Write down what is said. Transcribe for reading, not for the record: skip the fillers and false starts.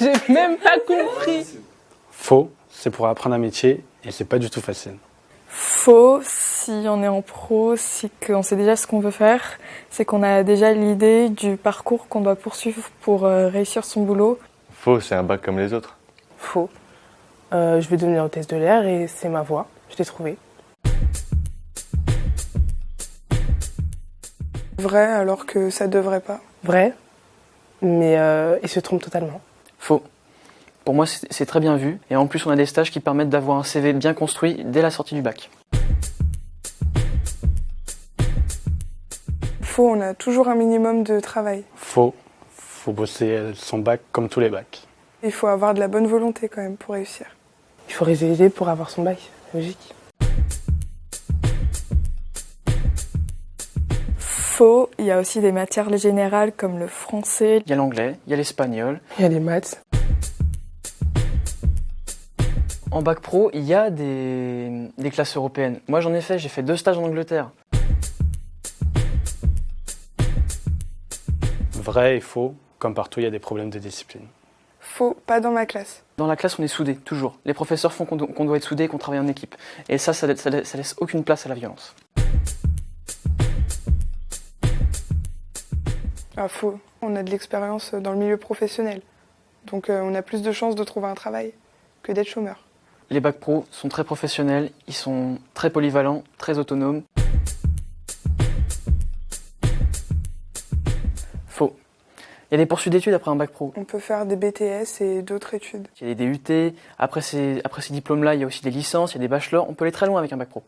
J'ai même pas compris. Faux, c'est pour apprendre un métier et c'est pas du tout facile. Faux, si on est en pro, c'est qu'on sait déjà ce qu'on veut faire, c'est qu'on a déjà l'idée du parcours qu'on doit poursuivre pour réussir son boulot. Faux, c'est un bac comme les autres. Faux. Je vais devenir hôtesse de l'air et c'est ma voie. Je l'ai trouvée. Vrai alors que ça devrait pas. Vrai, mais il se trompe totalement. Faux. Pour moi, c'est très bien vu. Et en plus, on a des stages qui permettent d'avoir un CV bien construit dès la sortie du bac. Faux, on a toujours un minimum de travail. Faux, faut bosser son bac comme tous les bacs. Il faut avoir de la bonne volonté quand même pour réussir. Il faut réviser pour avoir son bac, logique. Faux, il y a aussi des matières générales comme le français. Il y a l'anglais, il y a l'espagnol. Il y a les maths. En bac pro, il y a des classes européennes. Moi, j'en ai fait, j'ai fait 2 stages en Angleterre. Vrai et faux, comme partout, il y a des problèmes de discipline. Faux, pas dans ma classe. Dans la classe, on est soudés, toujours. Les professeurs font qu'on doit être soudés et qu'on travaille en équipe. Et ça laisse aucune place à la violence. Ah, faux, on a de l'expérience dans le milieu professionnel. Donc on a plus de chances de trouver un travail que d'être chômeur. Les bacs pro sont très professionnels, ils sont très polyvalents, très autonomes. Faux. Il y a des poursuites d'études après un bac pro. On peut faire des BTS et d'autres études. Il y a des DUT, après ces diplômes-là, il y a aussi des licences, il y a des bachelors, on peut aller très loin avec un bac pro.